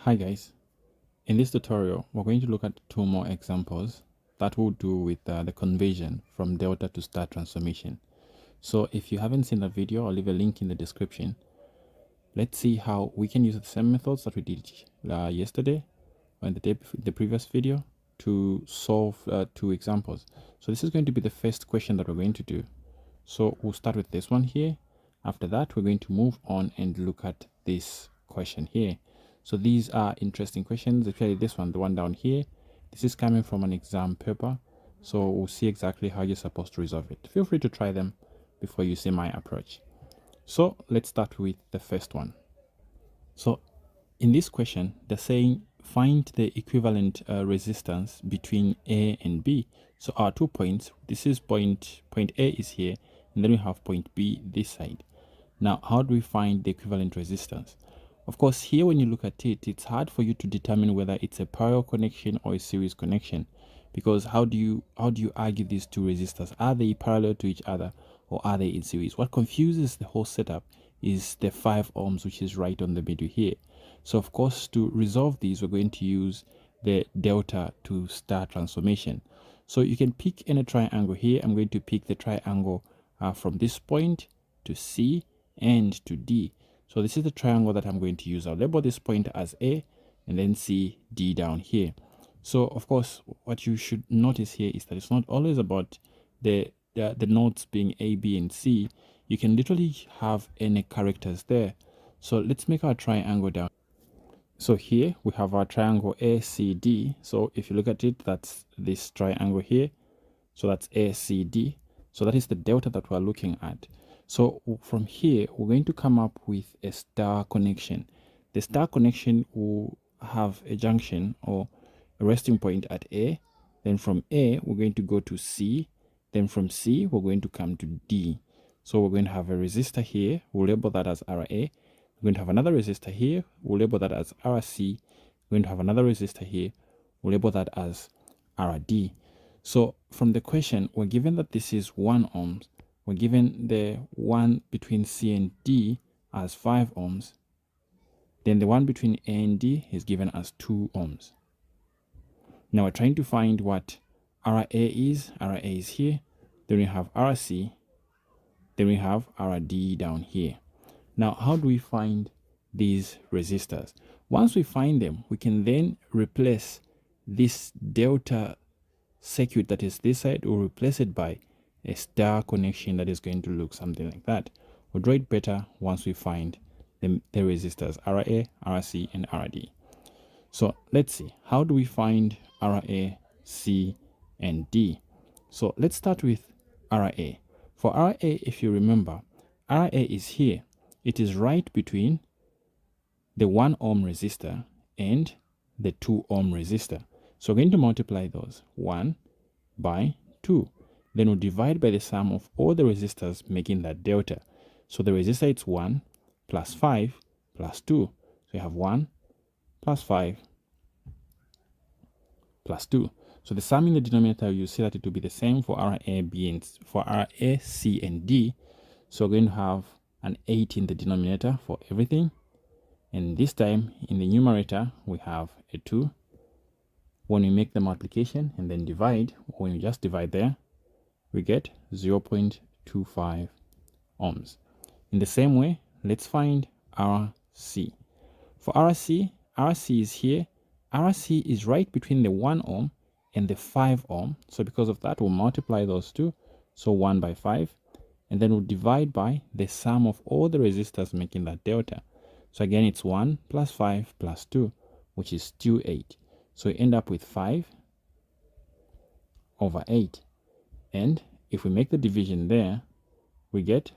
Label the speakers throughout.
Speaker 1: Hi guys, in this tutorial we're going to look at two more examples that will do with the conversion from delta to star transformation. So if you haven't seen that video, I'll leave a link in the description. Let's see how we can use the same methods that we did yesterday or in the previous video to solve two examples. So this is going to be the first question that we're going to do. So we'll start with this one here. After that, we're going to move on and look at this question here. So these are interesting questions, especially this one, the one down here. This is coming from an exam paper. So we'll see exactly how you're supposed to resolve it. Feel free to try them before you see my approach. So let's start with the first one. So in this question, they're saying find the equivalent resistance between A and B. So our 2 points, this is point A is here, and then we have point B this side. Now, how do we find the equivalent resistance? Of course, here when you look at it, it's hard for you to determine whether it's a parallel connection or a series connection, because how do you argue these two resistors? Are they parallel to each other or are they in series? What confuses the whole setup is the 5 ohms, which is right on the middle here. So of course, to resolve these, we're going to use the delta to star transformation. So you can pick any triangle here. I'm going to pick the triangle from this point to C and to D. So this is the triangle that I'm going to use. I'll label this point as A and then C, D down here. So of course, what you should notice here is that it's not always about the nodes being A, B, and C. You can literally have any characters there. So let's make our triangle down. So here we have our triangle ACD. So if you look at it, that's this triangle here. So that's ACD. So that is the delta that we're looking at. So from here, we're going to come up with a star connection. The star connection will have a junction or a resting point at A. Then from A, we're going to go to C. Then from C, we're going to come to D. So we're going to have a resistor here. We'll label that as RA. We're going to have another resistor here. We'll label that as RC. We're going to have another resistor here. We'll label that as RD. So from the question, we're given that this is 1 ohms. We're given the one between C and D as 5 ohms. Then the one between A and D is given as 2 ohms. Now we're trying to find what RA is. RA is here. Then we have RC. Then we have RD down here. Now, how do we find these resistors? Once we find them, we can then replace this delta circuit that is this side, or replace it by a star connection that is going to look something like that. We'll draw it better once we find the resistors RA, RC, and RD. So let's see, how do we find RA, C, and D? So let's start with RA. For RA, if you remember, RA is here. It is right between the 1 ohm resistor and the 2 ohm resistor. So we're going to multiply those 1 by 2. Then we'll divide by the sum of all the resistors making that delta. So the resistor is 1 plus 5 plus 2. So you have 1 plus 5 plus 2. So the sum in the denominator, you see that it will be the same for RA, B, and for RA, C, and D. So we're going to have an 8 in the denominator for everything. And this time in the numerator, we have a 2. When we make the multiplication and then divide, when you just divide there, we get 0.25 ohms. In the same way, let's find RC. For RC, RC is here. RC is right between the 1 ohm and the 5 ohm. So because of that, we'll multiply those two. So 1 by 5. And then we'll divide by the sum of all the resistors making that delta. So again, it's 1 plus 5 plus 2, which is still 8. So we end up with 5 over 8. And if we make the division there, we get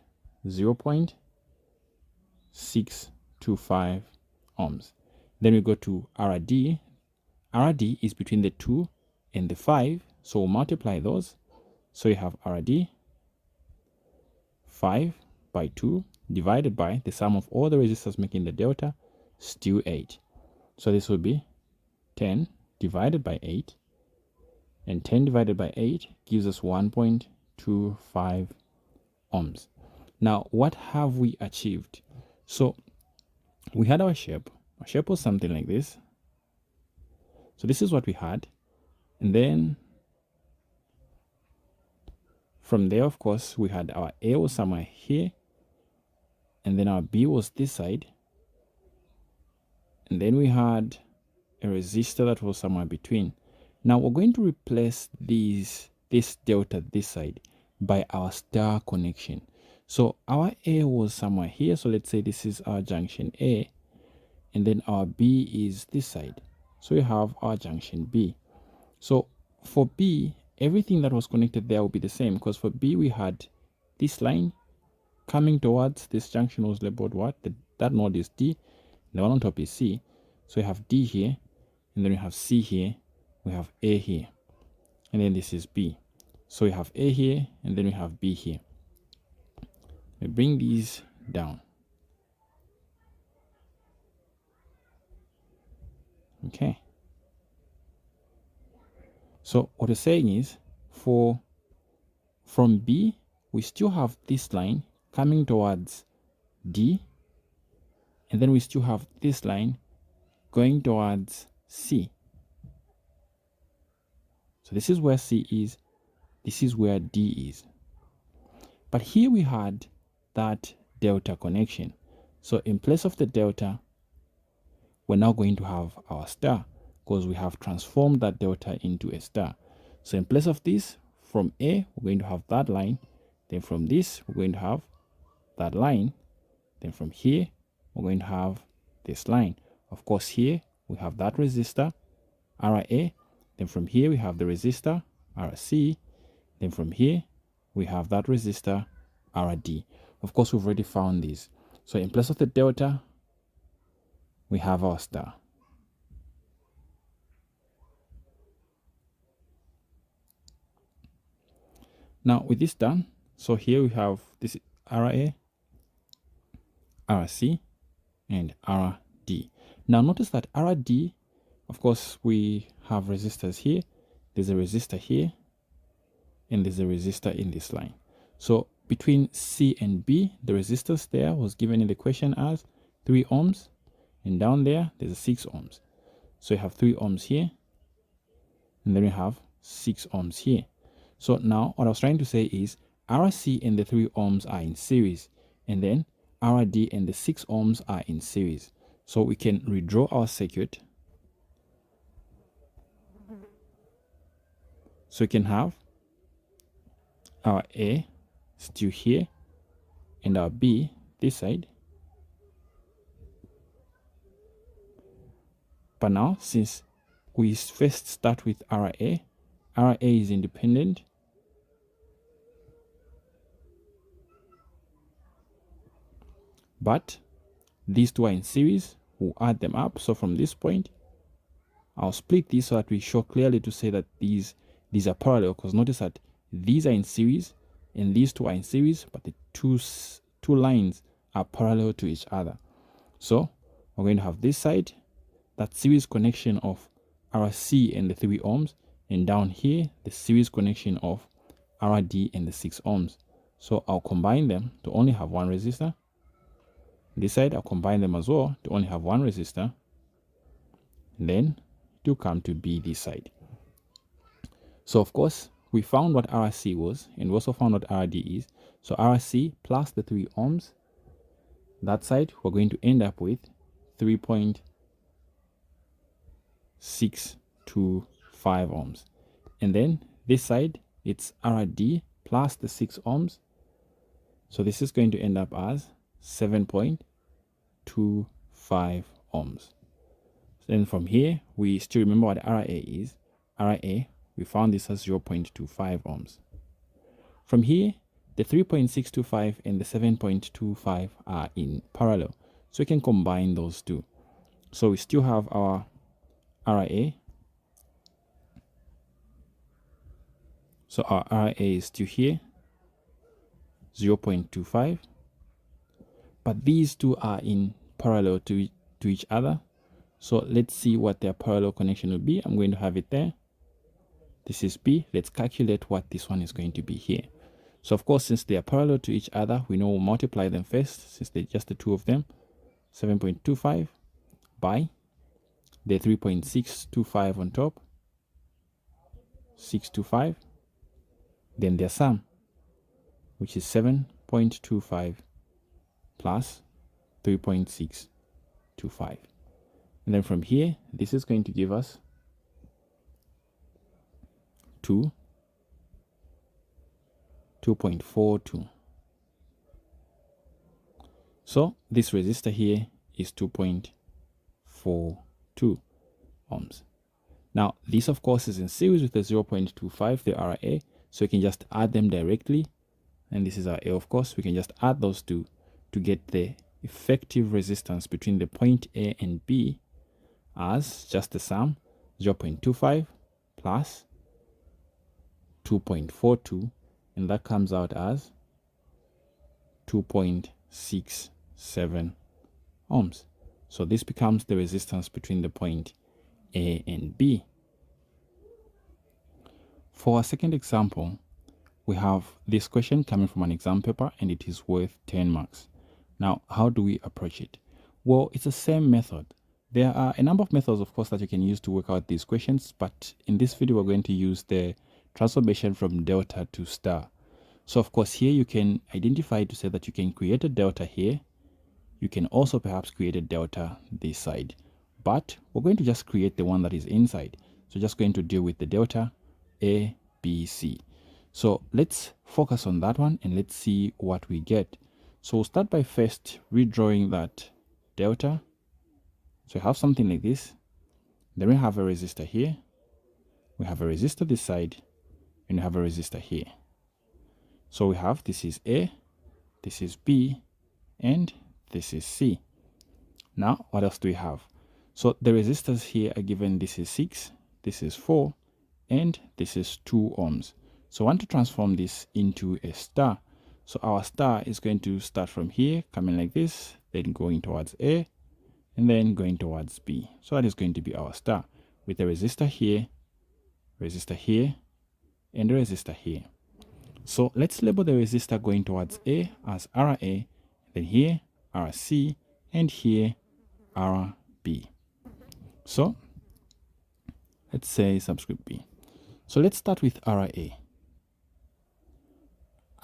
Speaker 1: 0.625 ohms. Then we go to RD. RD is between the 2 and the 5. So we'll multiply those. So you have RD 5 by 2 divided by the sum of all the resistors making the delta, still 8. So this will be 10 divided by 8. And 10 divided by 8 gives us 1.25 ohms. Now, what have we achieved? So we had our shape. our shape was something like this. So this is what we had. And then from there, of course, we had our A was somewhere here. And then our B was this side. And then we had a resistor that was somewhere between. Now we're going to replace this delta this side by our star connection. So our A was somewhere here. So let's say this is our junction A. And then our B is this side. So we have our junction B. So for B, everything that was connected there will be the same, because for B we had this line coming towards this junction was labeled what? That node is D, the one on top is C. So we have D here, and then we have C here, we have A here, and then this is B. So we have A here, and then we have B here. We bring these down. Okay. So what we're saying is, from B, we still have this line coming towards D, and then we still have this line going towards C. So this is where C is, this is where D is. But here we had that delta connection. So in place of the delta, we're now going to have our star, because we have transformed that delta into a star. So in place of this, from A, we're going to have that line. Then from this, we're going to have that line. Then from here, we're going to have this line. Of course, here we have that resistor, RA. Then from here, we have the resistor, RC. Then from here, we have that resistor, RD. Of course, we've already found these. So in place of the delta, we have our star. Now with this done, so here we have this RA, RC, and RD. Now notice that RD, of course, we have resistors here. There's a resistor here, and there's a resistor in this line. So between C and B, the resistance there was given in the question as 3 ohms, and down there, there's a 6 ohms. So you have 3 ohms here, and then we have 6 ohms here. So now what I was trying to say is RC and the 3 ohms are in series, and then RD and the 6 ohms are in series. So we can redraw our circuit. So we can have our A still here, and our B this side. But now, since we first start with RA is independent. But these two are in series, we'll add them up. So from this point, I'll split these so that we show clearly to say that these are parallel, because notice that these are in series and these two are in series, but the two lines are parallel to each other. So we're going to have this side, that series connection of RC and the 3 ohms, and down here, the series connection of RD and the 6 ohms. So I'll combine them to only have one resistor. This side, I'll combine them as well to only have one resistor. Then to come to be this side. So of course, we found what RC was, and we also found what RD is. So RC plus the 3 ohms, that side, we're going to end up with 3.625 ohms. And then this side, it's RD plus the 6 ohms. So this is going to end up as 7.25 ohms. Then from here, we still remember what RA is. RA, we found this as 0.25 ohms. From here, the 3.625 and the 7.25 are in parallel. So we can combine those two. So we still have our RA. So our RA is still here, 0.25. But these two are in parallel to each other. So let's see what their parallel connection will be. I'm going to have it there. This is B. Let's calculate what this one is going to be here. So of course, since they are parallel to each other, we know we'll multiply them first, since they're just the two of them. 7.25 by the 3.625 on top, 625, then their sum, which is 7.25 plus 3.625. And then from here, this is going to give us 2.42. So this resistor here is 2.42 ohms. Now, this of course is in series with the 0.25, the RA, so you can just add them directly. And this is our A, of course. We can just add those two to get the effective resistance between the point A and B as just the sum, 0.25 plus 2.42, and that comes out as 2.67 ohms. So this becomes the resistance between the point A and B. For our second example, we have this question coming from an exam paper and it is worth 10 marks. Now, how do we approach it? Well, it's the same method. There are a number of methods, of course, that you can use to work out these questions, but in this video, we're going to use the transformation from delta to star. So, of course, here you can identify to say that you can create a delta here. You can also perhaps create a delta this side, but we're going to just create the one that is inside. So just going to deal with the delta A, B, C. So let's focus on that one and let's see what we get. So we'll start by first redrawing that delta. So we have something like this. Then we have a resistor here. We have a resistor this side and we have a resistor here. So we have, this is A, this is B, and this is C. Now, what else do we have? So the resistors here are given, this is 6, this is 4, and this is 2 ohms. So I want to transform this into a star. So our star is going to start from here, coming like this, then going towards A, and then going towards B. So that is going to be our star, with a resistor here, and a resistor here. So let's label the resistor going towards A as RA, then here RC, and here RB. So let's say subscript B. So let's start with RA.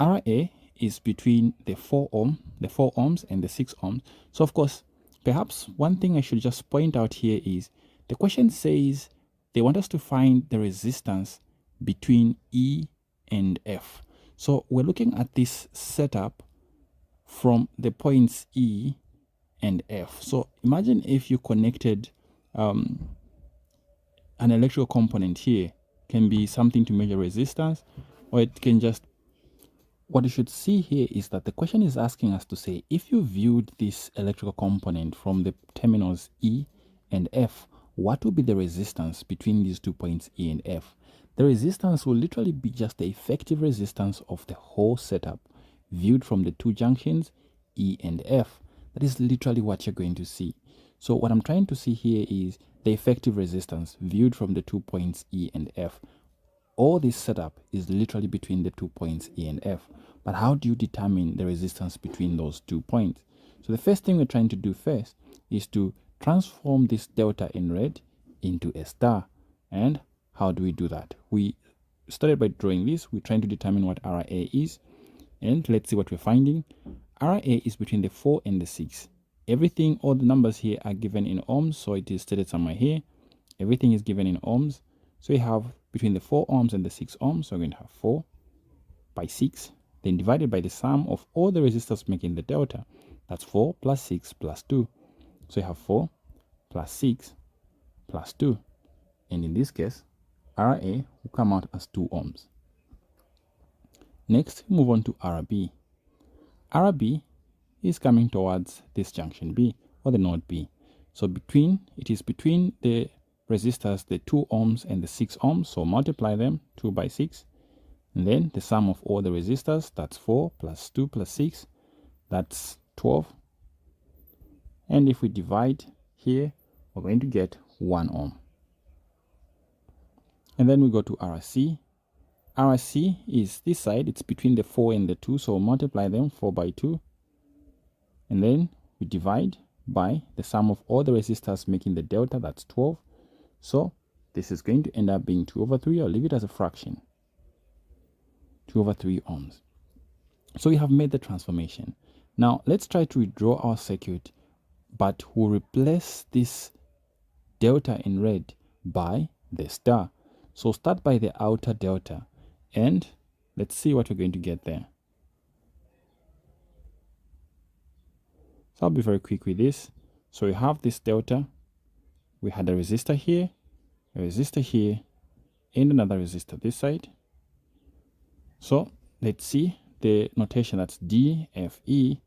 Speaker 1: RA is between the 4 ohms and the 6 ohms. So of course, perhaps one thing I should just point out here is the question says they want us to find the resistance between E and F. So we're looking at this setup from the points E and F. So imagine if you connected an electrical component here. Can be something to measure resistance, or it can just, what you should see here is that the question is asking us to say, if you viewed this electrical component from the terminals E and F, what will be the resistance between these 2 points E and F? The resistance will literally be just the effective resistance of the whole setup viewed from the 2 junctions E and F. That is literally what you're going to see. So what I'm trying to see here is the effective resistance viewed from the 2 points E and F. All this setup is literally between the 2 points E and F. But how do you determine the resistance between those 2 points? So the first thing we're trying to do first is to transform this delta in red into a star. And how do we do that? We started by drawing this. We're trying to determine what RA is. And let's see what we're finding. RA is between the 4 and the 6. Everything, all the numbers here are given in ohms, so it is stated somewhere here. Everything is given in ohms. So we have between the 4 ohms and the 6 ohms, so we're going to have 4 by 6, then divided by the sum of all the resistors making the delta. That's 4 plus 6 plus 2. So you have 4 plus 6 plus 2. And in this case, RA will come out as 2 ohms. Next, move on to RB. RB is coming towards this junction B, or the node B. So it is between the resistors, the 2 ohms and the 6 ohms. So multiply them, 2 by 6. And then the sum of all the resistors, that's 4 plus 2 plus 6, that's 12. And if we divide here, we're going to get 1 ohm. And then we go to RC. RC is this side, it's between the 4 and the 2, so we'll multiply them, 4 by 2. And then we divide, by the sum of all the resistors making the delta, that's 12. So this is going to end up being 2 over 3, or leave it as a fraction, 2 over 3 ohms. So we have made the transformation. Now let's try to redraw our circuit, but we'll replace this delta in red by the star. So start by the outer delta, and let's see what we're going to get there. So I'll be very quick with this. So we have this delta, we had a resistor here, and another resistor this side. So let's see the notation, that's D, F, E.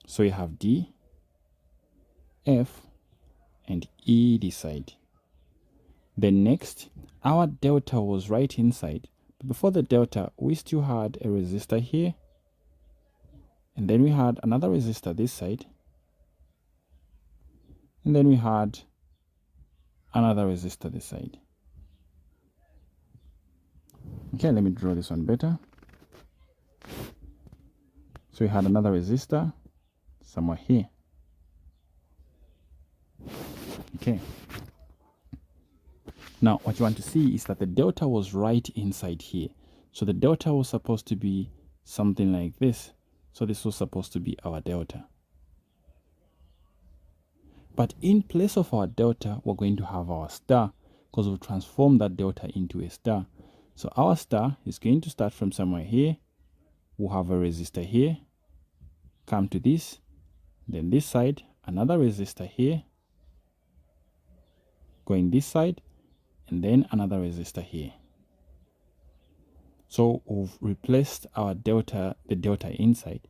Speaker 1: So you have D, F, and E this side. Then next, our delta was right inside. But before the delta, we still had a resistor here. And then we had another resistor this side. And then we had another resistor this side. Okay, let me draw this one better. So we had another resistor somewhere here. Okay. Now, what you want to see is that the delta was right inside here. So the delta was supposed to be something like this. So this was supposed to be our delta. But in place of our delta, we're going to have our star, because we'll transform that delta into a star. So our star is going to start from somewhere here. We'll have a resistor here, come to this, then this side, another resistor here, going this side, and then another resistor here. So we've replaced our delta, the delta inside,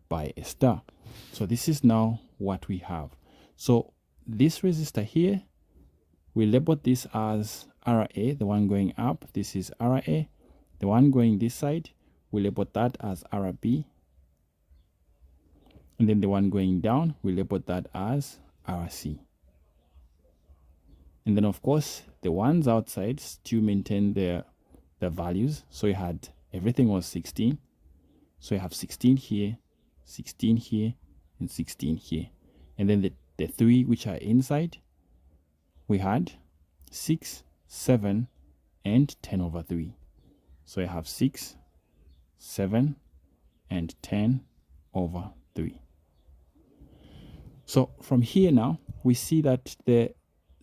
Speaker 1: by a star. So this is now what we have. So this resistor here, we labeled this as RA, the one going up, this is RA. The one going this side, we labeled that as RB. And then the one going down, we labeled that as RC. And then of course, the ones outside still maintain their values. So you had, everything was 16. So you have 16 here, 16 here, and 16 here. And then the three which are inside, we had 6, 7, and 10 over 3. So you have 6, 7, and 10 over 3. So from here now, we see that the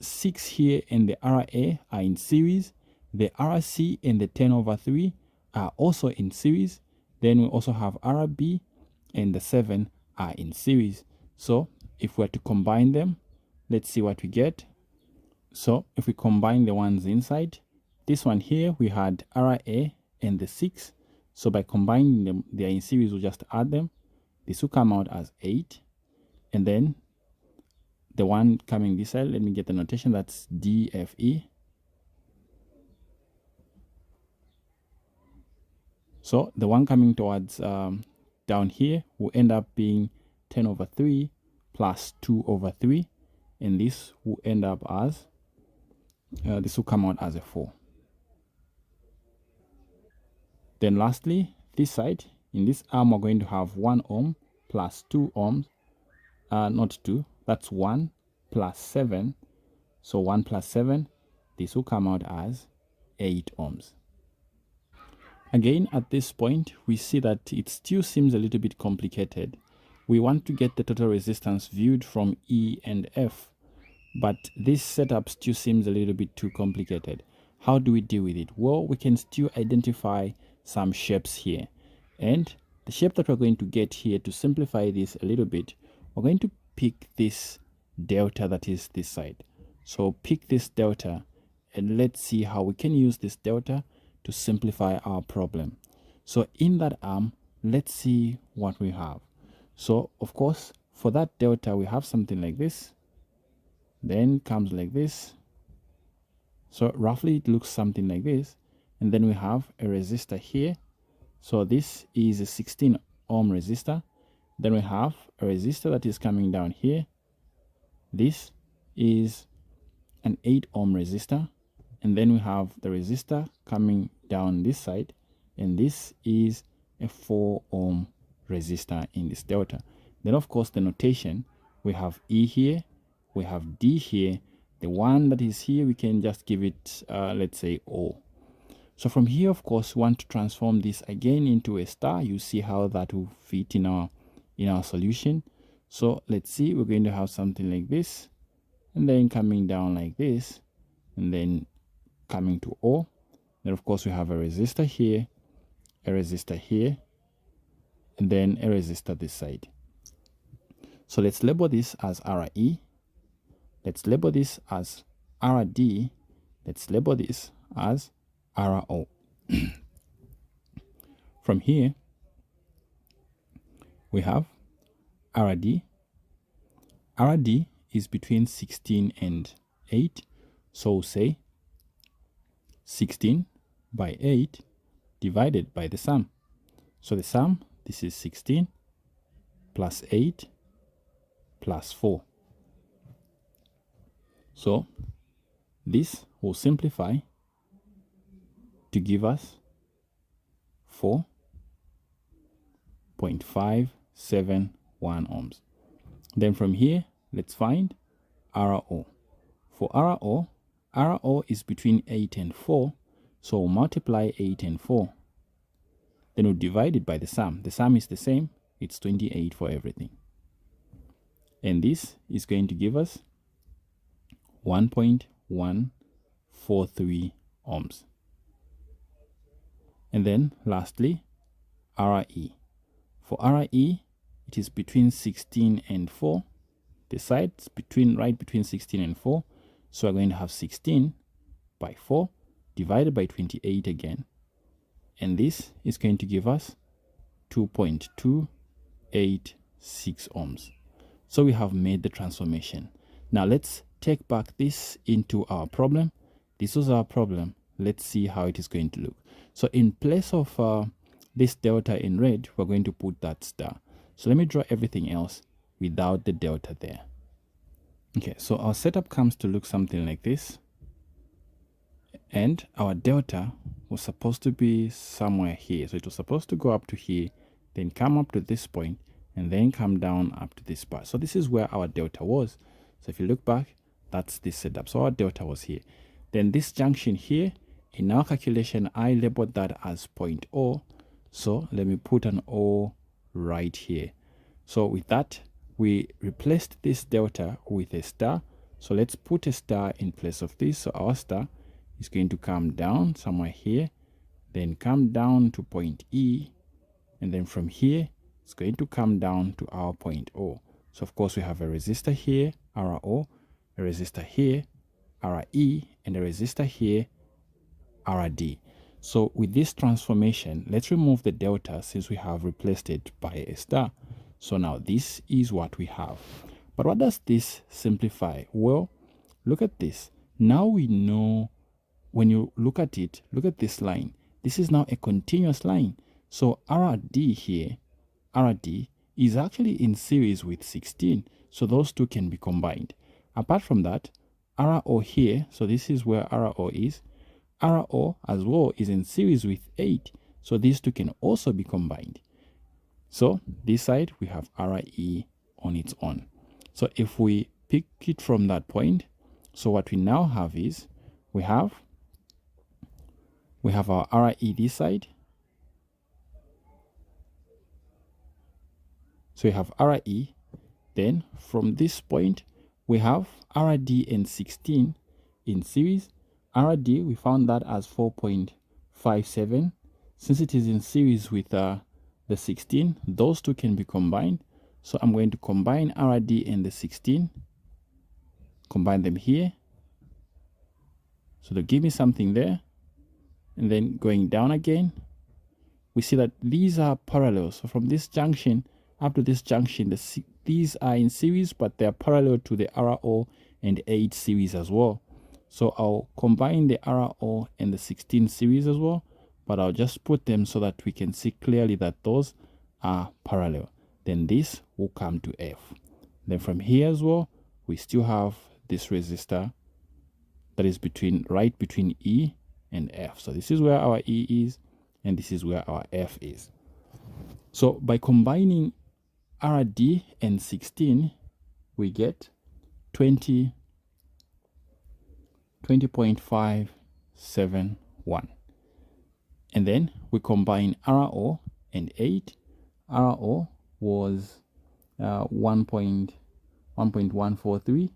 Speaker 1: 6 here and the RA are in series. The RC and the 10 over 3 are also in series. Then we also have RB and the 7 are in series. So if we were to combine them, let's see what we get. So if we combine the ones inside, this one here, we had RA and the 6. So by combining them, they are in series, we'll just add them. This will come out as 8. And then the one coming this side, let me get the notation, that's DFE. So the one coming towards down here will end up being 10 over 3 plus 2 over 3. And this will end up as, this will come out as a 4. Then lastly, this side, in this arm, we're going to have 1 ohm plus 2 ohms, not 2, that's 1 plus 7. So 1 plus 7, this will come out as 8 ohms. Again, at this point, we see that it still seems a little bit complicated. We want to get the total resistance viewed from E and F, but this setup still seems a little bit too complicated. How do we deal with it? Well, we can still identify some shapes here. And the shape that we're going to get here, to simplify this a little bit, we're going to pick this delta that is this side. So pick this delta, and let's see how we can use this delta to simplify our problem. So in that arm, let's see what we have. So of course, for that delta, we have something like this, then comes like this. So roughly it looks something like this. And then we have a resistor here. So this is a 16 ohm resistor. Then we have a resistor that is coming down here. This is an 8 ohm resistor. And then we have the resistor coming down this side. And this is a 4 ohm resistor in this delta. Then of course the notation, we have E here, we have D here. The one that is here, we can just give it, let's say O. So from here, of course, we want to transform this again into a star. You see how that will fit in our solution. So let's see, we're going to have something like this, and then coming down like this, and then coming to O. Then of course we have a resistor here, a resistor here, and then a resistor this side. So let's label this as RE. Let's label this as RD. Let's label this as RO. From here, we have RD. RD is between 16 and 8. So we'll say 16 by 8 divided by the sum. So the sum, this is 16 plus 8 plus 4. So this will simplify to give us 4.571 ohms. Then from here, let's find RO. For RO, RO is between 8 and 4, so we'll multiply 8 and 4. Then we'll divide it by the sum. The sum is the same, it's 28 for everything. And this is going to give us 1.143 ohms. And then lastly, RE. For RE, it is between 16 and 4. The sides right between 16 and 4. So we're going to have 16 by 4 divided by 28 again. And this is going to give us 2.286 ohms. So we have made the transformation. Now let's take back this into our problem. This was our problem. Let's see how it is going to look. So in place of this delta in red, we're going to put that star. So let me draw everything else without the delta there. Okay, so our setup comes to look something like this. And our delta was supposed to be somewhere here. So it was supposed to go up to here, then come up to this point, and then come down up to this part. So this is where our delta was. So if you look back, that's this setup. So our delta was here. Then this junction here, in our calculation, I labeled that as point O. So let me put an O right here. So with that, we replaced this delta with a star. So let's put a star in place of this. So our star is going to come down somewhere here, then come down to point E, and then from here, it's going to come down to our point O. So of course we have a resistor here, RO, a resistor here, RE, and a resistor here, RD. So with this transformation, let's remove the delta since we have replaced it by a star. So now this is what we have. But what does this simplify? Well, look at this. Now we know, when you look at it, look at this line. This is now a continuous line. So RD here, RD is actually in series with 16. So those two can be combined. Apart from that, RO here, so this is where RO is. RO as well is in series with 8. So these two can also be combined. So this side, we have RE on its own. So if we pick it from that point, so what we now have is, we have our RE this side. So we have RE. Then from this point, we have RD and 16 in series. RD, we found that as 4.57. Since it is in series with the 16, those two can be combined. So I'm going to combine RD and the 16, combine them here. So they'll give me something there. And then going down again, we see that these are parallel. So from this junction up to this junction, these are in series, but they are parallel to the RO and 8 series as well. So I'll combine the RO and the 16 series as well, but I'll just put them so that we can see clearly that those are parallel. Then this will come to F. Then from here as well, we still have this resistor that is right between E and F. So this is where our E is, and this is where our F is. So by combining RD and 16, we get 20.571. And then we combine RO and 8. RO was 1.143.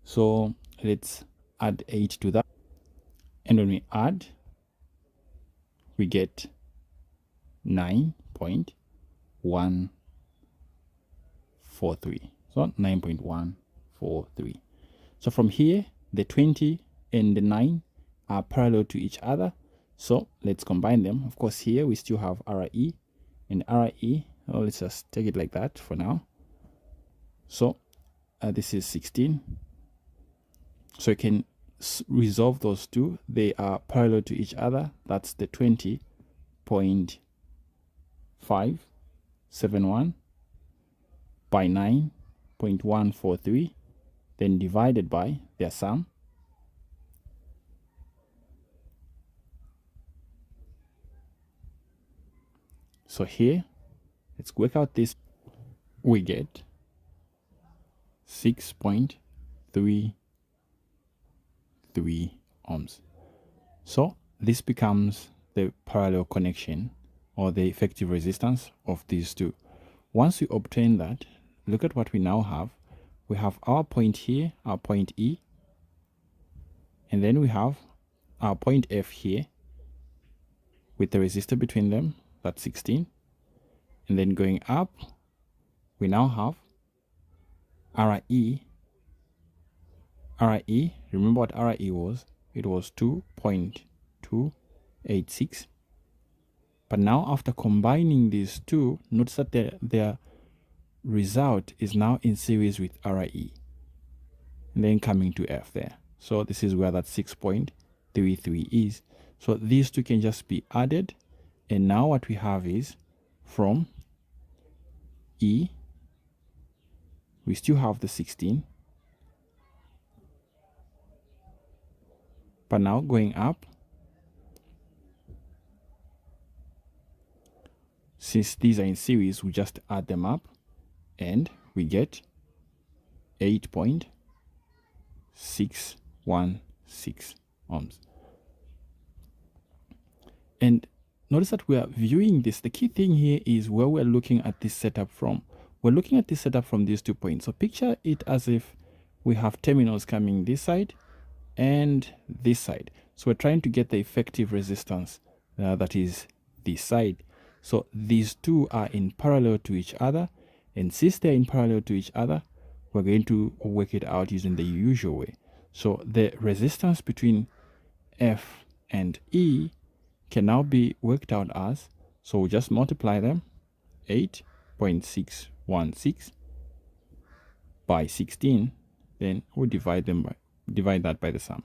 Speaker 1: So let's add 8 to that. And when we add, we get 9.143. So 9.143. So from here, the 20 and the 9 are parallel to each other. So let's combine them. Of course, here we still have RE and RE. Oh, let's just take it like that for now. So this is 16. So you can resolve those two. They are parallel to each other. That's the 20.571 by 9.143, then divided by their sum. So here, let's work out this. We get 6.33 ohms. So this becomes the parallel connection or the effective resistance of these two. Once we obtain that, look at what we now have. We have our point here, our point E, and then we have our point F here with the resistor between them, that's 16. And then going up, we now have RE. RE, remember what RE was? It was 2.286. But now after combining these two, notice that their result is now in series with RE. And then coming to F there. So this is where that 6.33 is. So these two can just be added. And now what we have is from E, we still have the 16. But now going up, since these are in series, we just add them up and we get 8.616 ohms. And notice that we are viewing this. The key thing here is where we're looking at this setup from. We're looking at this setup from these 2 points. So picture it as if we have terminals coming this side and this side. So we're trying to get the effective resistance that is this side. So these two are in parallel to each other. And since they're in parallel to each other, we're going to work it out using the usual way. So the resistance between F and E can now be worked out as, so we just multiply them, 8.616 by 16, then we divide that by the sum.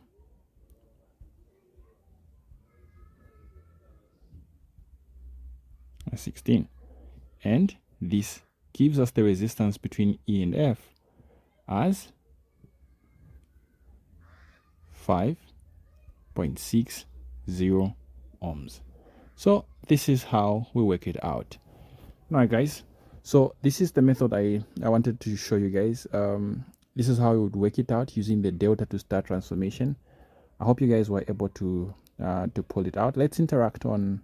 Speaker 1: That's 16. And this gives us the resistance between E and F as 5.60 ohms. So this is how we work it out. All right, guys. So this is the method I wanted to show you guys. This is how we would work it out using the delta to star transformation. I hope you guys were able to pull it out. Let's interact on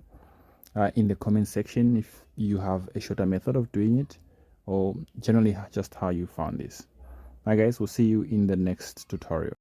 Speaker 1: in the comment section if you have a shorter method of doing it, or generally just how you found this. All right, guys. We'll see you in the next tutorial.